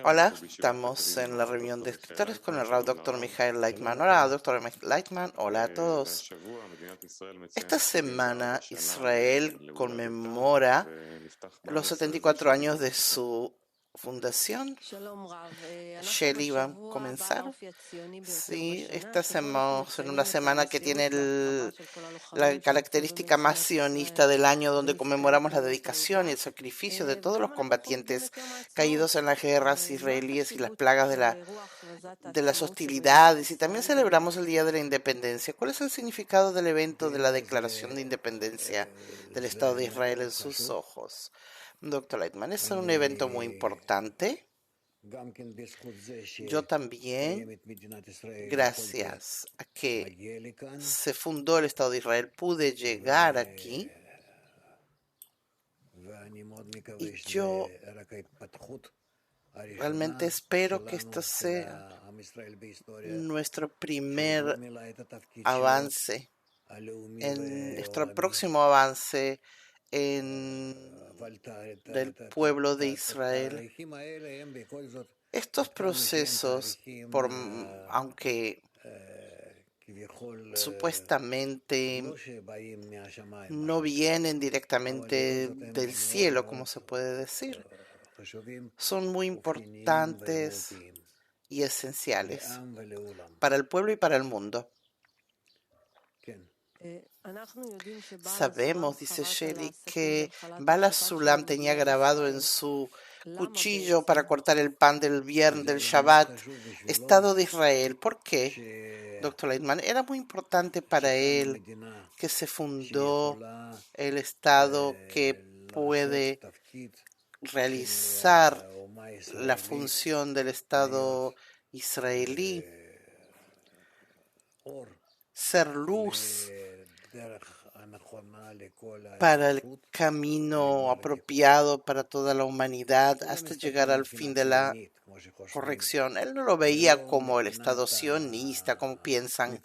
Hola, estamos en la reunión de escritores con el Dr. Michael Leitman. Hola, Dr. Leitman. Hola a todos. Esta semana Israel conmemora los 74 años de su fundación. Shelley, ¿va a comenzar? Sí, estamos en una semana que tiene la característica más sionista del año, donde conmemoramos la dedicación y el sacrificio de todos los combatientes caídos en las guerras israelíes y las plagas de las hostilidades, y también celebramos el Día de la Independencia. ¿Cuál es el significado del evento de la Declaración de Independencia del Estado de Israel en sus ojos? Doctor Leitman, es un evento muy importante. Yo también, gracias a que se fundó el Estado de Israel, pude llegar aquí, y yo realmente espero que esto sea nuestro primer avance, nuestro próximo avance del pueblo de Israel. Estos procesos, aunque supuestamente no vienen directamente del cielo, como se puede decir, son muy importantes y esenciales para el pueblo y para el mundo. Sabemos, dice Shelley, que Bala Sulam tenía grabado en su cuchillo para cortar el pan del viernes del Shabbat, Estado de Israel. ¿Por qué, Dr. Leitman? Era muy importante para él que se fundó el Estado que puede realizar la función del Estado israelí, ser luz para el camino apropiado para toda la humanidad hasta llegar al fin de la corrección. Él no lo veía como el Estado sionista, como piensan,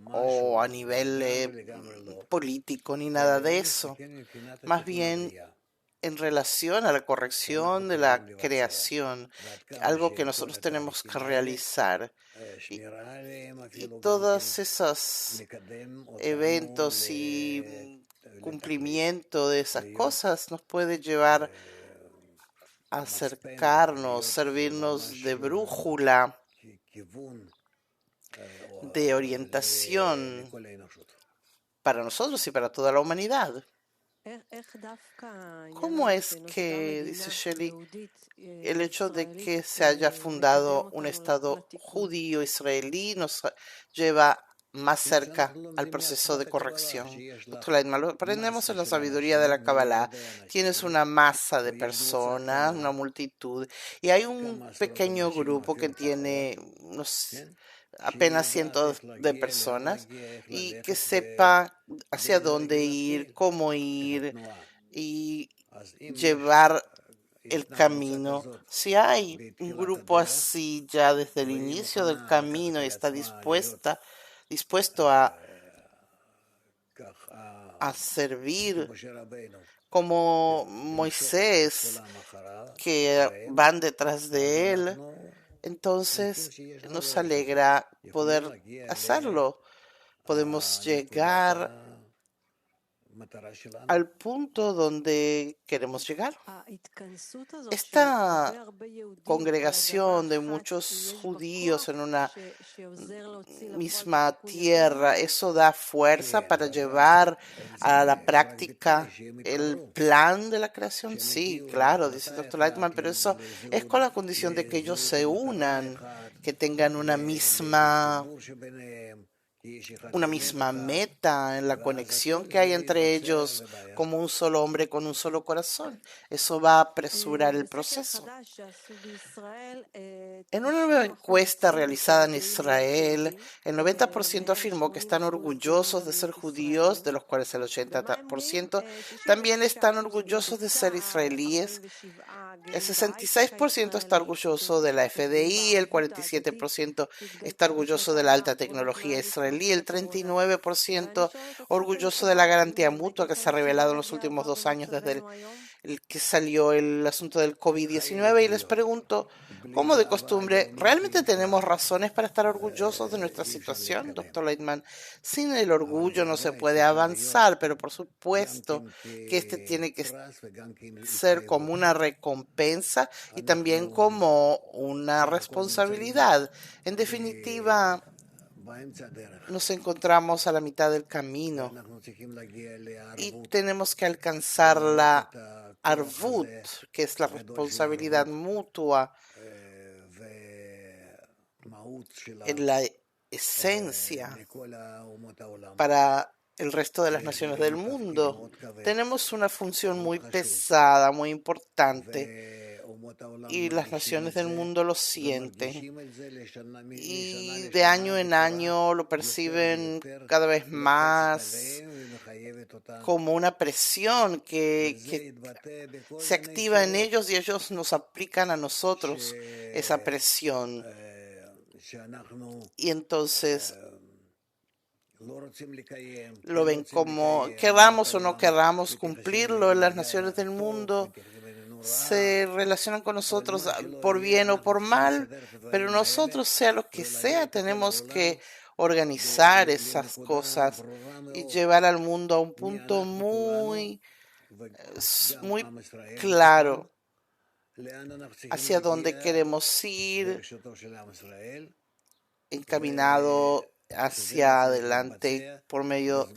o a nivel político, ni nada de eso. Más bien en relación a la corrección de la creación, algo que nosotros tenemos que realizar. Y todos esos eventos y cumplimiento de esas cosas nos puede llevar a acercarnos, servirnos de brújula, de orientación para nosotros y para toda la humanidad. ¿Cómo es que, dice Shelley, el hecho de que se haya fundado un Estado judío israelí nos lleva más cerca al proceso de corrección? Doctor Leitman, lo aprendemos en la sabiduría de la Kabbalah. Tienes una masa de personas, una multitud, y hay un pequeño grupo que tiene apenas cientos de personas, y que sepa hacia dónde ir, cómo ir y llevar el camino. Si hay un grupo así ya desde el inicio del camino y está dispuesto a servir como Moisés, que van detrás de él, entonces nos alegra poder hacerlo. Podemos llegar al punto donde queremos llegar. Esta congregación de muchos judíos en una misma tierra, eso da fuerza para llevar a la práctica el plan de la creación. Sí, claro, dice el Dr. Leitman, pero eso es con la condición de que ellos se unan, que tengan una misma meta en la conexión que hay entre ellos, como un solo hombre con un solo corazón. Eso va a apresurar el proceso. En una nueva encuesta realizada en Israel, el 90% afirmó que están orgullosos de ser judíos, de los cuales el 80% también están orgullosos de ser israelíes. El 66% está orgulloso de la FDI, el 47% está orgulloso de la alta tecnología israelí, israelí, el 39% orgulloso de la garantía mutua que se ha revelado en los últimos 2 años desde el que salió el asunto del COVID-19, y les pregunto, como de costumbre, ¿realmente tenemos razones para estar orgullosos de nuestra situación, doctor Leitman? Sin el orgullo no se puede avanzar, pero por supuesto que este tiene que ser como una recompensa y también como una responsabilidad. En definitiva, nos encontramos a la mitad del camino y tenemos que alcanzar la arvut, que es la responsabilidad mutua en la esencia para el resto de las naciones del mundo. Tenemos una función muy pesada, muy importante, y las naciones del mundo lo sienten. Y de año en año lo perciben cada vez más como una presión que se activa en ellos y ellos nos aplican a nosotros esa presión. Y entonces lo ven como queramos o no queramos cumplirlo. En las naciones del mundo se relacionan con nosotros por bien o por mal, pero nosotros, sea lo que sea, tenemos que organizar esas cosas y llevar al mundo a un punto muy claro hacia dónde queremos ir, encaminado hacia adelante por medio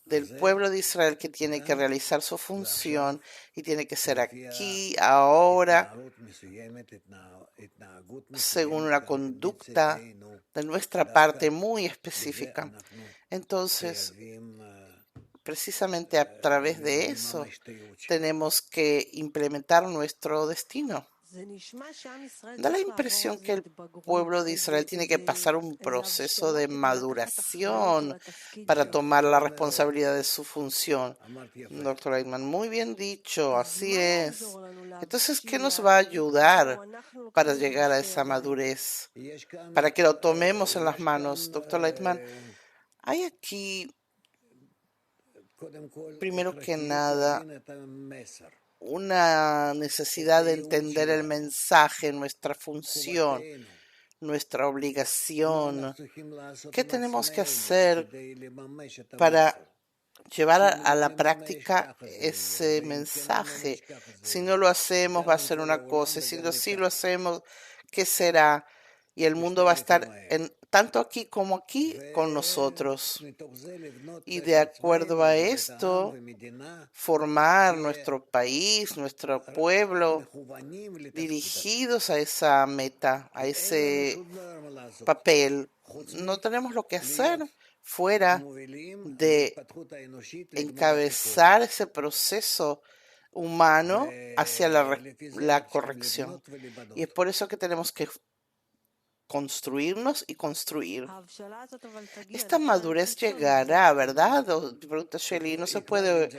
del pueblo de Israel, que tiene que realizar su función y tiene que ser aquí, ahora, según una conducta de nuestra parte muy específica. Entonces, precisamente a través de eso, tenemos que implementar nuestro destino. Da la impresión que el pueblo de Israel tiene que pasar un proceso de maduración para tomar la responsabilidad de su función. Doctor Eichmann, muy bien dicho, así es. Entonces, ¿qué nos va a ayudar para llegar a esa madurez? Para que lo tomemos en las manos. Doctor Leitman, hay aquí, primero que nada, una necesidad de entender el mensaje, nuestra función, nuestra obligación. ¿Qué tenemos que hacer para llevar a la práctica ese mensaje? Si no lo hacemos, va a ser una cosa, y si sí lo hacemos, ¿qué será? Y el mundo va a estar tanto aquí como aquí con nosotros. Y de acuerdo a esto, formar nuestro país, nuestro pueblo, dirigidos a esa meta, a ese papel. No tenemos lo que hacer fuera de encabezar ese proceso humano hacia la corrección. Y es por eso que tenemos que construirnos y construir. Esta madurez llegará, ¿verdad? Pregunta Shelley, no se puede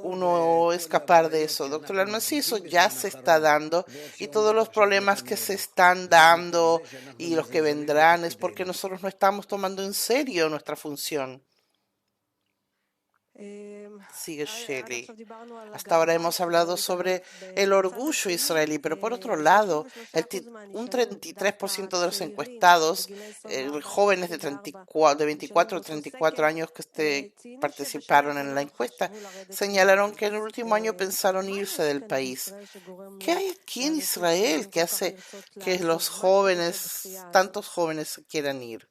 uno escapar de eso. Doctor Lerman, sí, eso ya se está dando, y todos los problemas que se están dando y los que vendrán es porque nosotros no estamos tomando en serio nuestra función. Sigue Shelley. Hasta ahora hemos hablado sobre el orgullo israelí, pero por otro lado, un 33% de los encuestados, jóvenes de 24 a 34 años que participaron en la encuesta, señalaron que en el último año pensaron irse del país. ¿Qué hay aquí en Israel que hace que los jóvenes, tantos jóvenes, quieran ir?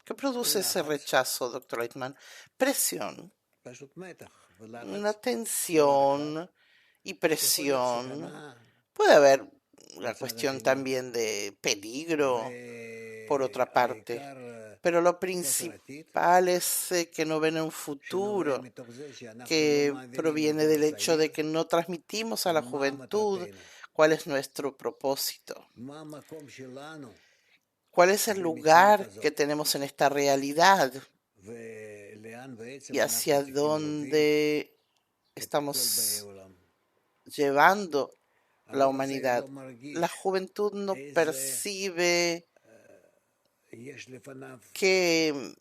¿Qué produce ese rechazo, doctor Leitman? Presión. Una tensión y presión. Puede haber la cuestión también de peligro, por otra parte, pero lo principal es que no ven un futuro, que proviene del hecho de que no transmitimos a la juventud cuál es nuestro propósito, cuál es el lugar que tenemos en esta realidad y hacia dónde estamos llevando la humanidad. La juventud no percibe qué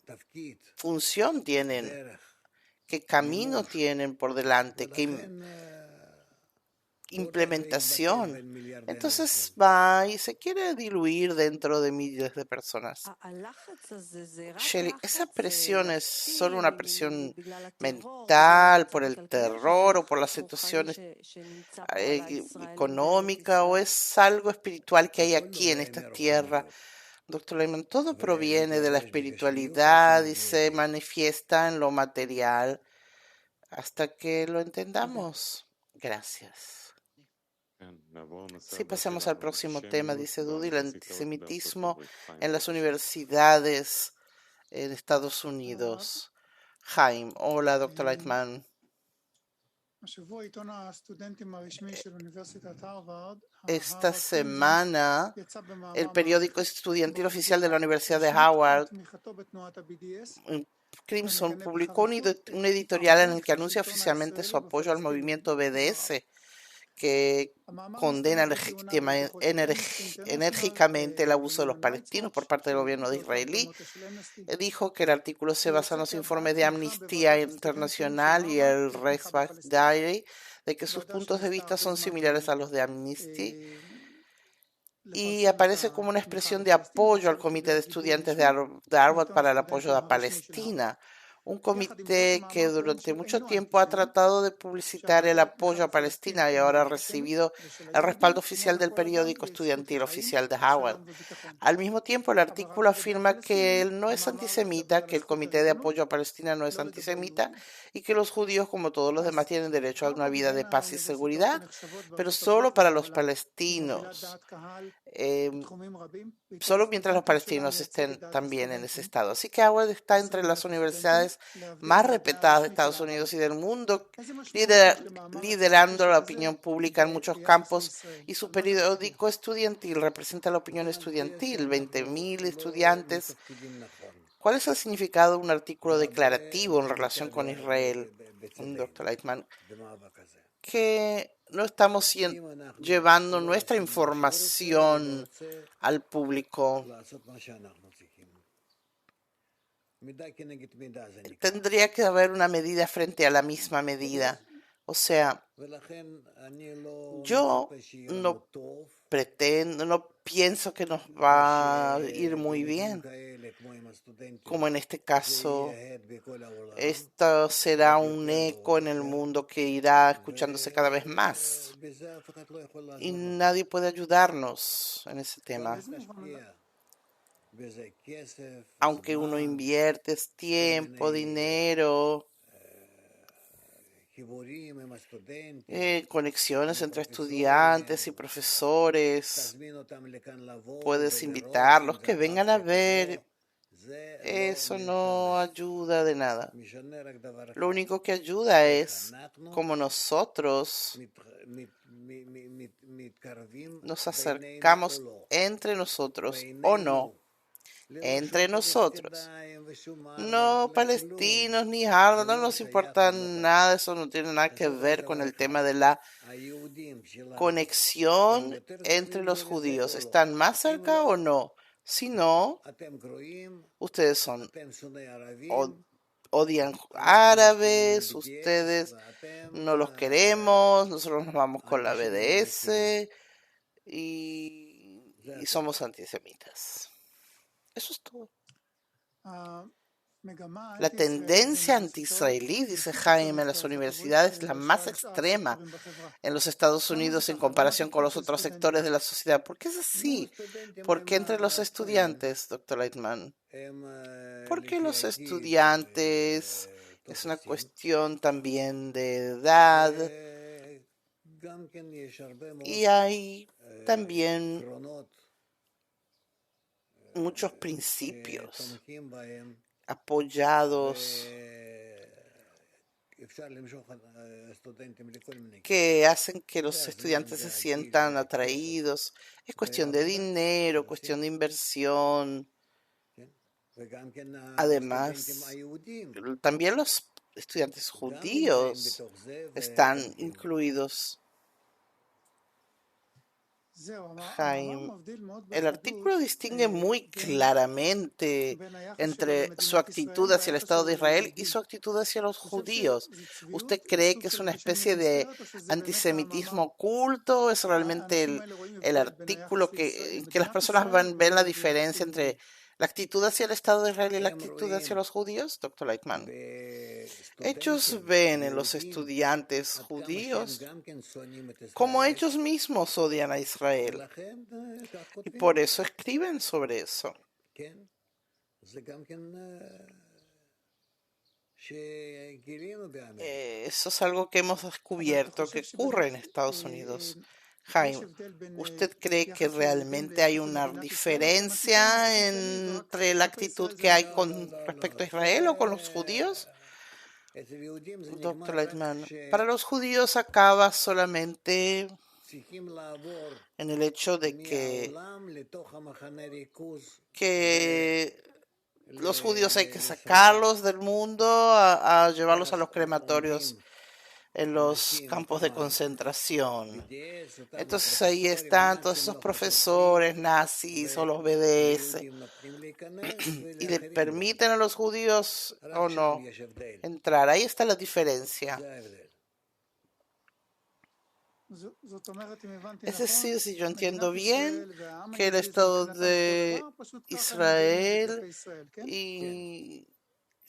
función tienen, qué camino tienen por delante, qué implementación. Entonces va y se quiere diluir dentro de miles de personas. Shelley, esa presión es solo una presión mental por el terror o por la situación económica, o es algo espiritual que hay aquí en esta tierra. Doctor Lehman, todo proviene de la espiritualidad y se manifiesta en lo material hasta que lo entendamos. Gracias. Sí, pasemos al próximo tema, dice Dudy, el antisemitismo en las universidades en Estados Unidos. Jaime, hola, doctor Lightman. Esta semana, el periódico estudiantil oficial de la Universidad de Howard, Crimson, publicó un editorial en el que anuncia oficialmente su apoyo al movimiento BDS, que condena enérgicamente el abuso de los palestinos por parte del gobierno israelí. Dijo que el artículo se basa en los informes de Amnistía Internacional y el Reichsbach Diary, de que sus puntos de vista son similares a los de Amnesty, y aparece como una expresión de apoyo al Comité de Estudiantes de Harvard para el apoyo a Palestina, un comité que durante mucho tiempo ha tratado de publicitar el apoyo a Palestina y ahora ha recibido el respaldo oficial del periódico estudiantil oficial de Howard. Al mismo tiempo, el artículo afirma que él no es antisemita, que el Comité de Apoyo a Palestina no es antisemita y que los judíos, como todos los demás, tienen derecho a una vida de paz y seguridad, pero solo para los palestinos. Solo mientras los palestinos estén también en ese estado. Así que Howard está entre las universidades más respetadas de Estados Unidos y del mundo, liderando la opinión pública en muchos campos, y su periódico estudiantil representa la opinión estudiantil, 20.000 estudiantes. ¿Cuál es el significado de un artículo declarativo en relación con Israel, Dr. Lightman? Que no estamos llevando nuestra información al público. Tendría que haber una medida frente a la misma medida. O sea, yo no pretendo, no pienso que nos va a ir muy bien, como en este caso. Esto será un eco en el mundo que irá escuchándose cada vez más, y nadie puede ayudarnos en ese tema. Aunque uno invierte tiempo, dinero, conexiones entre estudiantes y profesores, puedes invitarlos que vengan a ver. Eso no ayuda de nada. Lo único que ayuda es como nosotros nos acercamos entre nosotros o no. Entre nosotros. No palestinos ni Harvard, no nos importa nada, eso no tiene nada que ver con el tema de la conexión entre los judíos. ¿Están más cerca o no? Si no, ustedes odian árabes, ustedes no los queremos, nosotros nos vamos con la BDS y somos antisemitas. Eso es todo. La tendencia anti-israelí, dice Jaime, en las universidades es la más extrema en los Estados Unidos en comparación con los otros sectores de la sociedad. ¿Por qué es así? ¿Por qué entre los estudiantes, doctor Lightman? Porque los estudiantes es una cuestión también de edad, y hay también muchos principios apoyados que hacen que los estudiantes se sientan atraídos. Es cuestión de dinero, cuestión de inversión. Además, también los estudiantes judíos están incluidos. Jaime, el artículo distingue muy claramente entre su actitud hacia el Estado de Israel y su actitud hacia los judíos. ¿Usted cree que es una especie de antisemitismo oculto? ¿Es realmente el artículo que las personas ven la diferencia entre la actitud hacia el Estado de Israel y la actitud hacia los judíos, doctor Lightman? Ellos ven en los estudiantes judíos como ellos mismos odian a Israel y por eso escriben sobre eso. Eso es algo que hemos descubierto que ocurre en Estados Unidos. Jaime, ¿usted cree que realmente hay una diferencia entre la actitud que hay con respecto a Israel o con los judíos? Doctor Lightman, para los judíos acaba solamente en el hecho de que los judíos hay que sacarlos del mundo, a llevarlos a los crematorios en los campos de concentración. Entonces ahí están todos esos profesores nazis o los BDS y le permiten a los judíos o no entrar. Ahí está la diferencia. Es decir, si yo entiendo bien, que el Estado de Israel y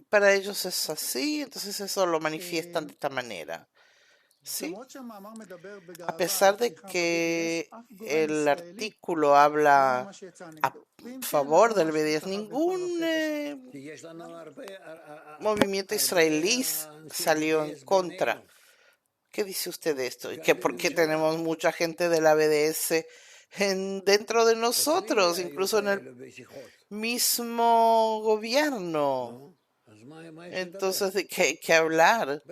para ellos es así, entonces eso lo manifiestan de esta manera. ¿Sí? A pesar de que el artículo habla a favor del BDS, ningún movimiento israelí salió en contra. ¿Qué dice usted de esto? ¿Y que por qué tenemos mucha gente de la BDS dentro de nosotros, incluso en el mismo gobierno? Entonces, ¿de qué hay que hablar?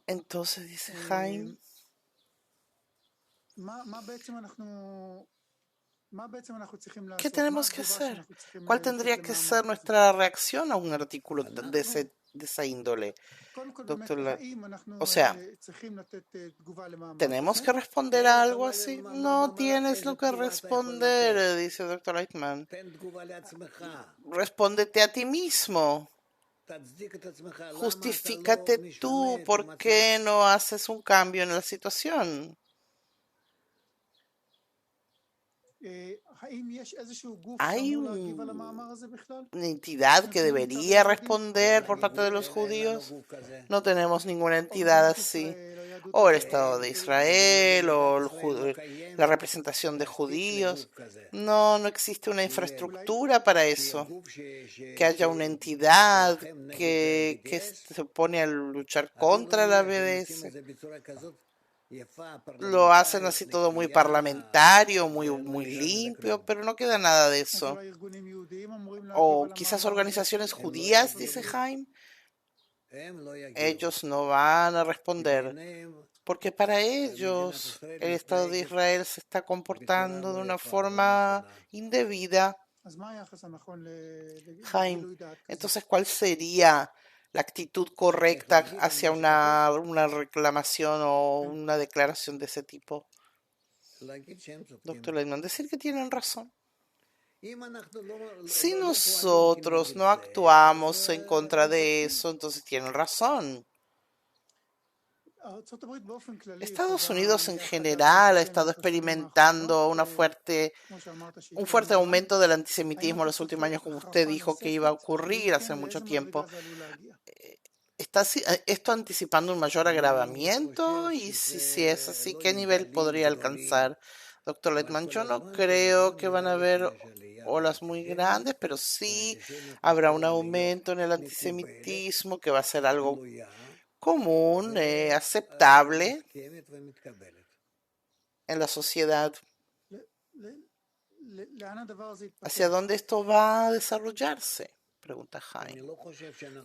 Entonces, dice Jaime, ¿qué tenemos que hacer? ¿Cuál tendría que ser nuestra reacción a un artículo de esa índole? Doctor, o sea, ¿tenemos que responder a algo así? No tienes lo que responder, dice el doctor Lightman. Respóndete a ti mismo. Justifícate tú. ¿Por qué no haces un cambio en la situación? ¿Hay una entidad que debería responder por parte de los judíos? No tenemos ninguna entidad así. O el Estado de Israel, o la representación de judíos. No, no existe una infraestructura para eso. Que haya una entidad que se pone a luchar contra la BDS. Lo hacen así todo muy parlamentario, muy limpio, pero no queda nada de eso. O quizás organizaciones judías, dice Jaime, ellos no van a responder, porque para ellos el Estado de Israel se está comportando de una forma indebida. Jaime, entonces, ¿cuál sería la actitud correcta hacia una reclamación o una declaración de ese tipo? Doctor Leitman, decir que tienen razón. Si nosotros no actuamos en contra de eso, entonces tienen razón. Estados Unidos en general ha estado experimentando un fuerte aumento del antisemitismo en los últimos años, como usted dijo que iba a ocurrir hace mucho tiempo. ¿Está esto anticipando un mayor agravamiento? Y si es así, ¿qué nivel podría alcanzar? Doctor Leitman, yo no creo que van a haber olas muy grandes, pero sí habrá un aumento en el antisemitismo que va a ser algo común, aceptable en la sociedad. ¿Hacia dónde esto va a desarrollarse? Pregunta Jaime.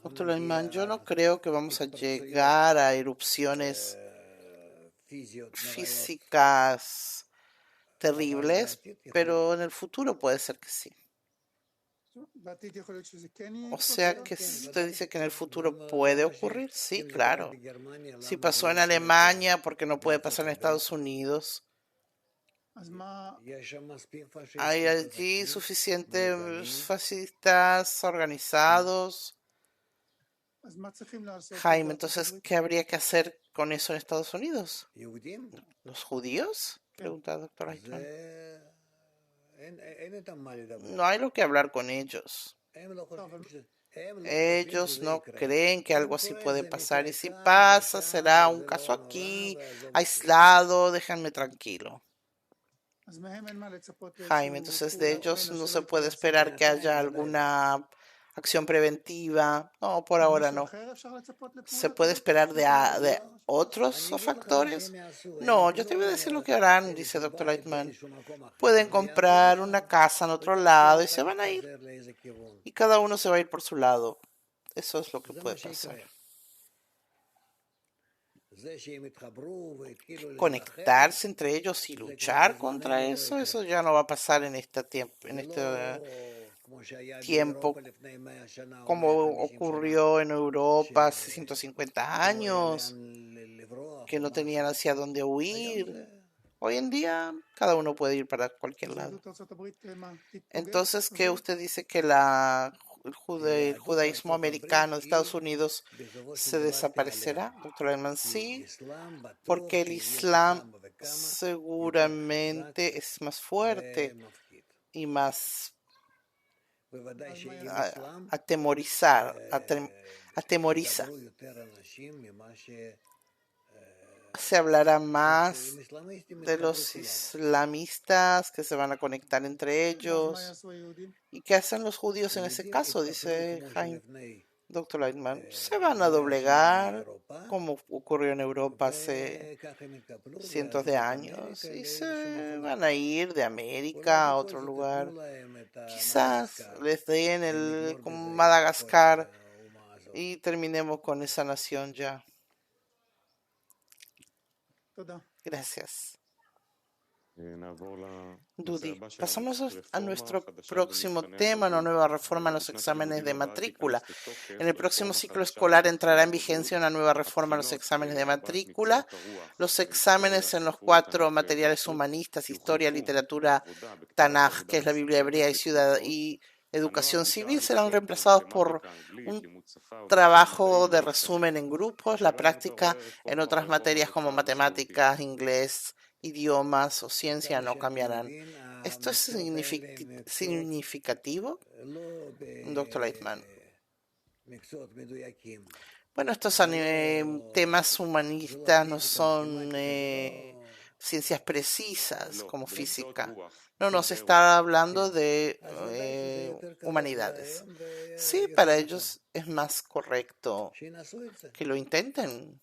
Doctor Leitman, yo no creo que vamos a llegar a erupciones físicas terribles, pero en el futuro puede ser que sí. O sea que usted dice que en el futuro puede ocurrir. Sí, claro. Si pasó en Alemania, ¿por qué no puede pasar en Estados Unidos? Hay allí suficientes fascistas organizados. Jaime, entonces, ¿qué habría que hacer con eso en Estados Unidos? ¿Los judíos? Pregunta el doctor Eichmann. No hay lo que hablar con ellos. Ellos no creen que algo así puede pasar y si pasa será un caso aquí, aislado, déjenme tranquilo. Jaime, entonces de ellos no se puede esperar que haya alguna acción preventiva. No, por ahora no. ¿Se puede esperar de otros factores? No, yo te voy a decir lo que harán, dice doctor Lightman. Pueden comprar una casa en otro lado y se van a ir. Y cada uno se va a ir por su lado. Eso es lo que puede pasar. Conectarse entre ellos y luchar contra eso, eso ya no va a pasar en este tiempo como ocurrió en Europa hace 150 años, que no tenían hacia dónde huir. Hoy en día cada uno puede ir para cualquier lado. Entonces, ¿qué usted dice que el judaísmo americano de Estados Unidos se desaparecerá, doctor Ayman? Sí, porque el Islam seguramente es más fuerte y más atemoriza. Se hablará más de los islamistas que se van a conectar entre ellos. ¿Y qué hacen los judíos en ese caso? Dice Jaime, doctor Lightman. Se van a doblegar, como ocurrió en Europa hace cientos de años, y se van a ir de América a otro lugar. Quizás les den como Madagascar y terminemos con esa nación ya. Gracias. Dudi, pasamos a nuestro próximo tema, una nueva reforma en los exámenes de matrícula. En el próximo ciclo escolar entrará en vigencia una nueva reforma en los exámenes de matrícula. Los exámenes en los 4 materiales humanistas, historia, literatura, Tanaj, que es la Biblia hebrea y educación civil, serán reemplazados por un trabajo de resumen en grupos. La práctica en otras materias como matemáticas, inglés, idiomas o ciencia no cambiarán. ¿Esto es significativo, doctor Leitman? Bueno, estos temas humanistas no son ciencias precisas como física. No nos está hablando de humanidades. Sí, para ellos es más correcto que lo intenten.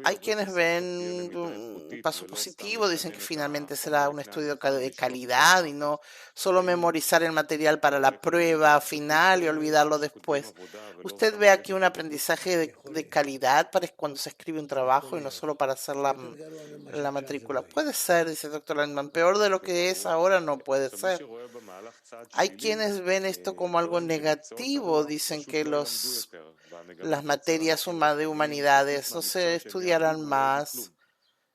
Hay quienes ven un paso positivo, dicen que finalmente será un estudio de calidad y no solo memorizar el material para la prueba final y olvidarlo después. Usted ve aquí un aprendizaje de calidad para cuando se escribe un trabajo y no solo para hacer la matrícula. Puede ser, dice el doctor Landman, peor de lo que es ahora no puede ser. Hay quienes ven esto como algo negativo, dicen que las materias de humanidades no se estudiarán más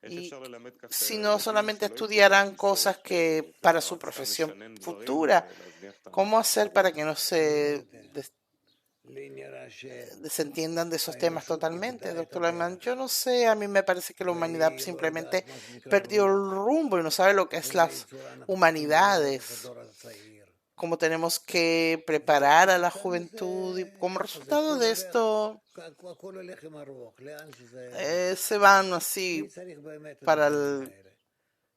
y si no solamente estudiarán cosas que para su profesión futura, ¿cómo hacer para que no se desentiendan de esos temas totalmente, doctor Lehmann? Yo no sé, a mí me parece que la humanidad simplemente perdió el rumbo y no sabe lo que es las humanidades, cómo tenemos que preparar a la juventud y como resultado de esto se van así para,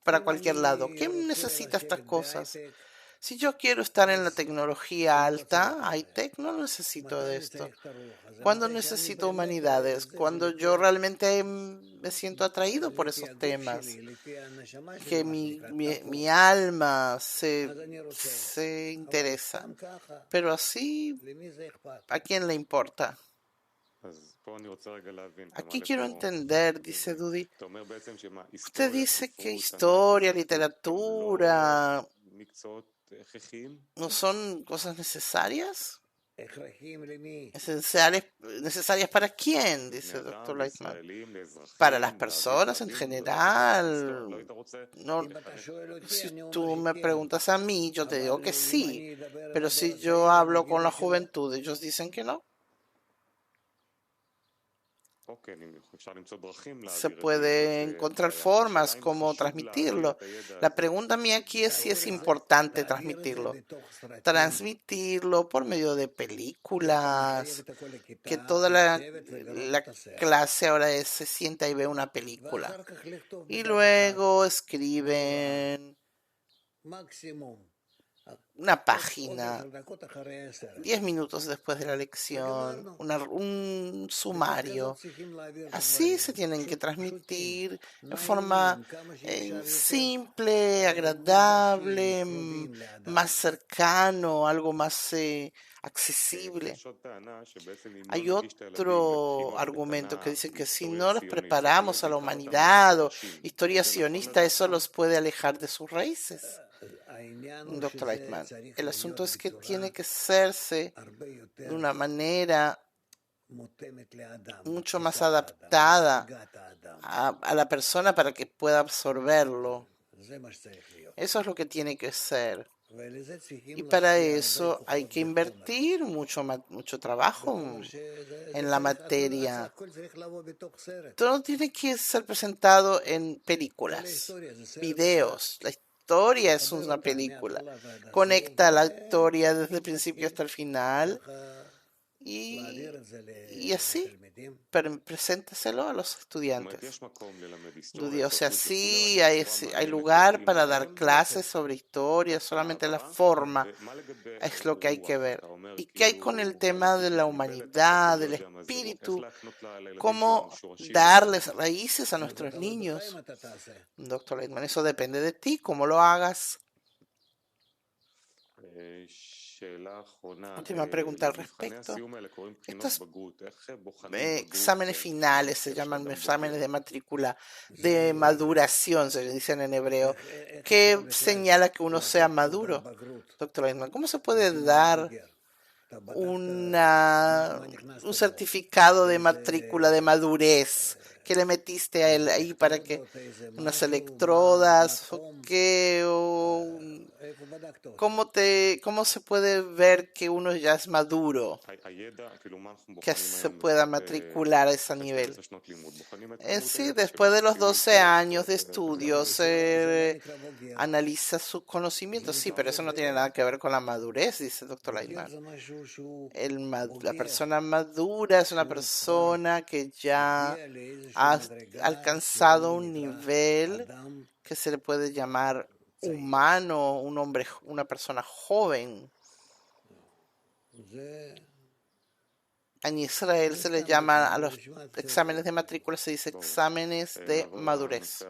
para cualquier lado. ¿Quién necesita estas cosas? Si yo quiero estar en la tecnología alta, high-tech, no necesito de esto. ¿Cuándo necesito humanidades? Cuando yo realmente me siento atraído por esos temas. Que mi alma se interesa. Pero así, ¿a quién le importa? Aquí quiero entender, dice Dudi. Usted dice que historia, literatura ¿No son cosas necesarias? ¿Esenciales, necesarias para quién? Dice el doctor Lightman. Para las personas en general. No, si tú me preguntas a mí, yo te digo que sí. Pero si yo hablo con la juventud, ellos dicen que no. Se puede encontrar formas como transmitirlo. La pregunta mía aquí es si es importante transmitirlo. Transmitirlo por medio de películas, que toda la clase ahora se sienta y ve una película. Y luego escriben una página, 10 minutos después de la lección, un sumario. Así se tienen que transmitir de forma simple, agradable, más cercano, algo más accesible. Hay otro argumento que dice que si no los preparamos a la humanidad o historia sionista, eso los puede alejar de sus raíces. Doctor Lightman, el asunto es que tiene que hacerse de una manera mucho más adaptada a la persona para que pueda absorberlo. Eso es lo que tiene que ser. Y para eso hay que invertir mucho trabajo en la materia. Todo tiene que ser presentado en películas, videos. La historia es una película. Conecta la historia desde el principio hasta el final y así, pero preséntaselo a los estudiantes. O sea, sí hay lugar para dar clases sobre historia, solamente la forma es lo que hay que ver. ¿Y qué hay con el tema de la humanidad, del espíritu? ¿Cómo darles raíces a nuestros niños? Doctor Leitman, eso depende de ti, cómo lo hagas. Última pregunta al respecto. Estos exámenes finales se llaman exámenes de matrícula de maduración, se le dicen en hebreo. ¿Qué señala que uno sea maduro? Doctor Leitman, ¿cómo se puede dar un certificado de matrícula de madurez? ¿Qué le metiste a él ahí para que unas electrodas o qué? ¿Cómo se puede ver que uno ya es maduro? Que se pueda matricular a ese nivel. Sí, después de los 12 años de estudio se analiza sus conocimientos. Sí, pero eso no tiene nada que ver con la madurez, dice el doctor Leitman. La persona madura es una persona que ya ha alcanzado un nivel que se le puede llamar humano, un hombre, una persona joven. En Israel se le llama a los exámenes de matrícula, se dice exámenes de madurez.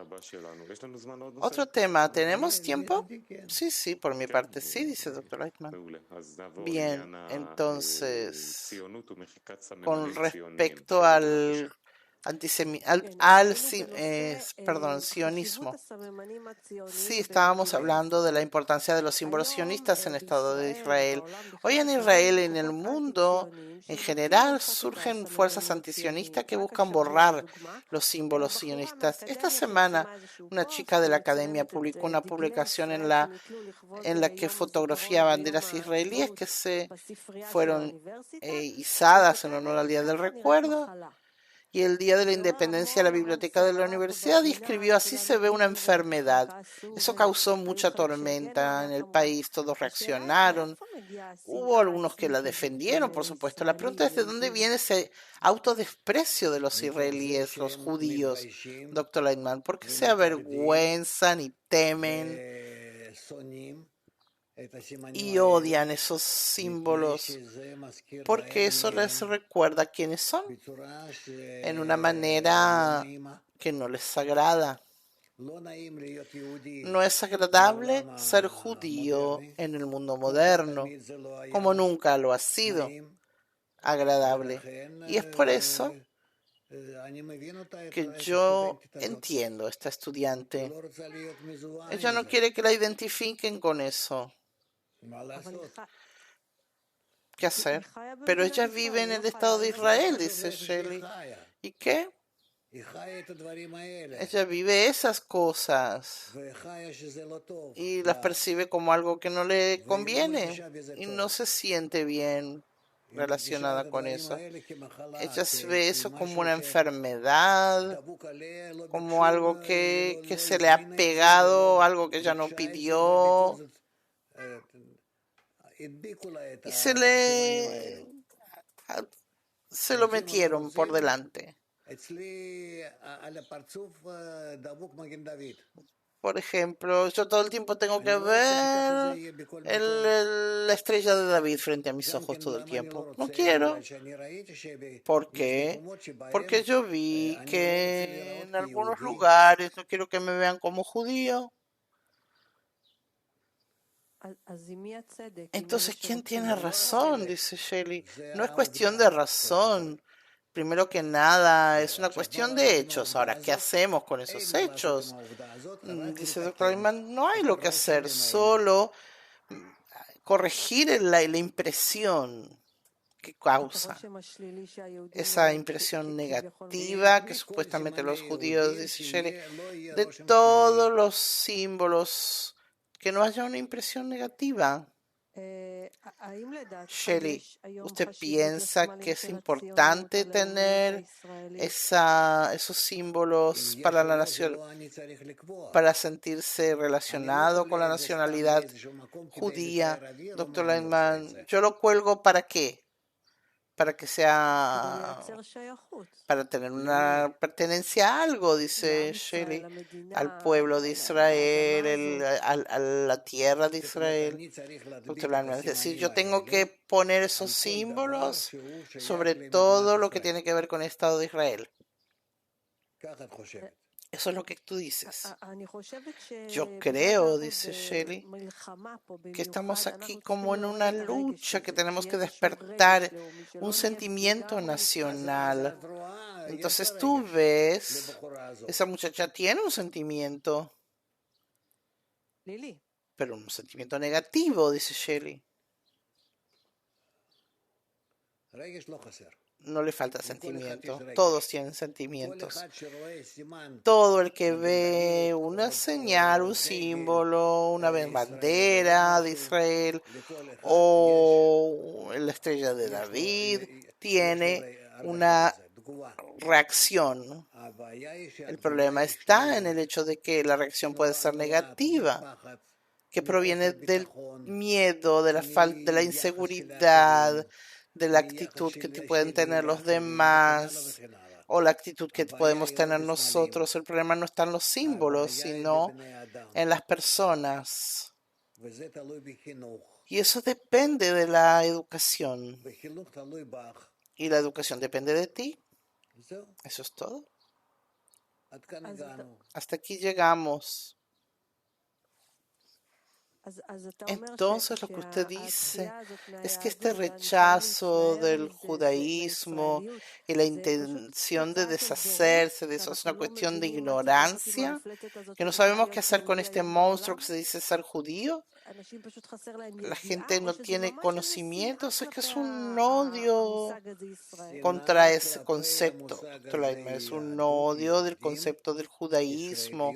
Otro tema, ¿tenemos tiempo? Sí, por mi parte sí, dice el doctor Leitman. Bien, entonces, con respecto al sionismo. Sí, estábamos hablando de la importancia de los símbolos sionistas en el Estado de Israel. Hoy en Israel y en el mundo en general surgen fuerzas antisionistas que buscan borrar los símbolos sionistas. Esta semana una chica de la academia publicó una publicación en la que fotografía banderas israelíes que se fueron izadas en honor al Día del Recuerdo. Y el día de la independencia la biblioteca de la universidad escribió: así se ve una enfermedad. Eso causó mucha tormenta en el país, todos reaccionaron. Hubo algunos que la defendieron, por supuesto. La pregunta es: ¿de dónde viene ese autodesprecio de los israelíes, los judíos, doctor Leitman? ¿Por qué se avergüenzan y temen y odian esos símbolos? Porque eso les recuerda quiénes son en una manera que no les agrada. No es agradable ser judío en el mundo moderno, como nunca lo ha sido agradable. Y es por eso que yo entiendo a esta estudiante. Ella no quiere que la identifiquen con eso. ¿Qué hacer? Pero ella vive en el Estado de Israel, dice Shelley. ¿Y qué? Ella vive esas cosas y las percibe como algo que no le conviene y no se siente bien relacionada con eso. Ella ve eso como una enfermedad, como algo que se le ha pegado, algo que ella no pidió y se lo metieron por delante. Por ejemplo, yo todo el tiempo tengo que ver la estrella de David frente a mis ojos todo el tiempo. No quiero. ¿Por qué? Porque yo vi que en algunos lugares no quiero que me vean como judío. Entonces, ¿quién tiene razón? Dice Shelley. No es cuestión de razón. Primero que nada, es una cuestión de hechos. Ahora, ¿qué hacemos con esos hechos? Dice el doctor Ayman, no hay lo que hacer, solo corregir la impresión que causa. Esa impresión negativa que supuestamente los judíos, dice Shelley, de todos los símbolos, que no haya una impresión negativa. Shelley, ¿usted piensa que es importante tener esos símbolos para la nación, para sentirse relacionado con la nacionalidad judía? Doctor Lightman, yo lo cuelgo ¿para qué? Para que sea, para tener una pertenencia a algo, dice Shelley, al pueblo de Israel, a la tierra de Israel. Doctor Lightman, es decir, yo tengo que poner esos símbolos sobre todo lo que tiene que ver con el Estado de Israel. Eso es lo que tú dices. Yo creo, dice Shelley, que estamos aquí como en una lucha, que tenemos que despertar un sentimiento nacional. Entonces tú ves, esa muchacha tiene un sentimiento, pero un sentimiento negativo, dice Shelley. No le falta sentimiento, todos tienen sentimientos. Todo el que ve una señal, un símbolo, una bandera de Israel o la estrella de David, tiene una reacción. El problema está en el hecho de que la reacción puede ser negativa, que proviene del miedo, de la falta, de la inseguridad, de la actitud que pueden tener los demás o la actitud que podemos tener nosotros. El problema no está en los símbolos, sino en las personas. Y eso depende de la educación. Y la educación depende de ti. Eso es todo. Hasta aquí llegamos. Entonces lo que usted dice es que este rechazo del judaísmo y la intención de deshacerse de eso es una cuestión de ignorancia, que no sabemos qué hacer con este monstruo que se dice ser judío. La gente no tiene conocimientos, es que es un odio contra ese concepto, Dr. Lightman, es un odio del concepto del judaísmo,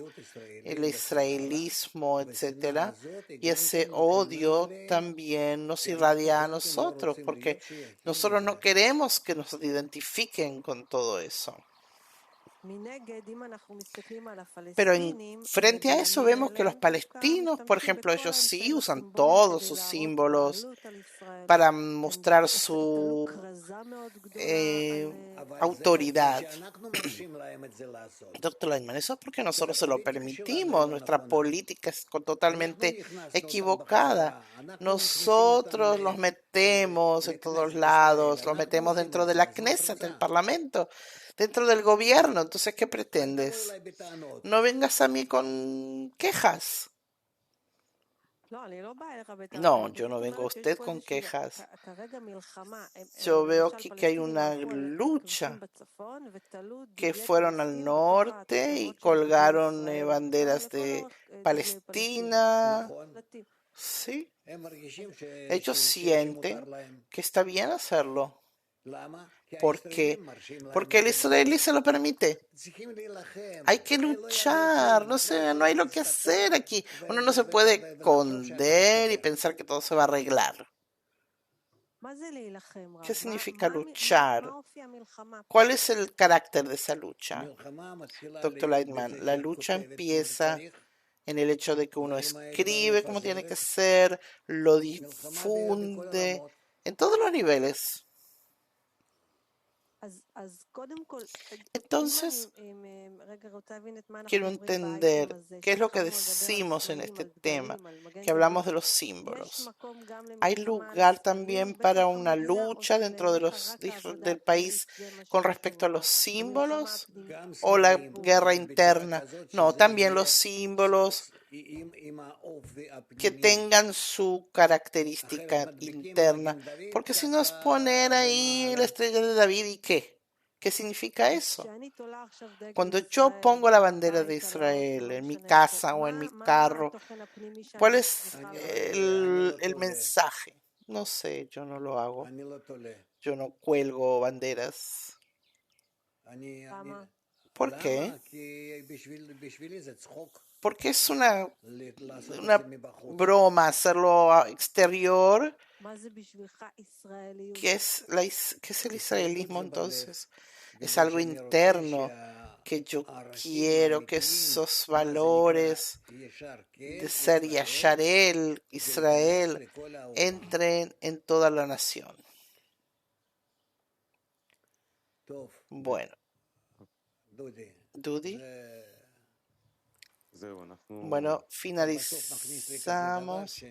el israelismo, etcétera, y ese odio también nos irradia a nosotros, porque nosotros no queremos que nos identifiquen con todo eso. Pero frente a eso vemos que los palestinos, por ejemplo, ellos sí usan todos sus símbolos para mostrar su autoridad. Doctor Lightman, eso es porque nosotros se lo permitimos. Nuestra política es totalmente equivocada. Nosotros los metemos en todos lados, los metemos dentro de la Knesset, del Parlamento, dentro del gobierno. Entonces, ¿qué pretendes? No vengas a mí con quejas. No, yo no vengo a usted con quejas. Yo veo que hay una lucha, que fueron al norte y colgaron banderas de Palestina Sí, ellos sienten que está bien hacerlo. ¿Por qué? Porque el israelí se lo permite. Hay que luchar, no sé, no hay lo que hacer aquí. Uno no se puede esconder y pensar que todo se va a arreglar. ¿Qué significa luchar? ¿Cuál es el carácter de esa lucha? Doctor Lightman, la lucha empieza en el hecho de que uno escribe como tiene que ser, lo difunde en todos los niveles. Entonces, quiero entender qué es lo que decimos en este tema, que hablamos de los símbolos. ¿Hay lugar también para una lucha dentro de del país con respecto a los símbolos o la guerra interna? No, también los símbolos que tengan su característica interna, porque si nos ponen ahí la estrella de David, ¿y qué? ¿Qué significa eso? Cuando yo pongo la bandera de Israel en mi casa o en mi carro, ¿cuál es el mensaje? No sé, yo no lo hago. Yo no cuelgo banderas. ¿Por qué? Porque es una broma hacerlo exterior. ¿Qué es el israelismo entonces? Es algo interno que yo quiero que esos valores de ser Yasharel, Israel, entren en toda la nación. Bueno, Dudi. Bueno, finalizamos.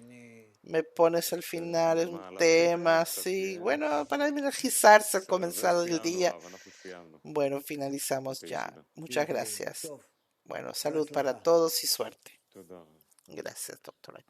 Me pones al final un tema, sí. Bueno, para energizarse al comenzar del día. Bueno, finalizamos ya. Muchas gracias. Bueno, salud para todos y suerte. Gracias, doctora.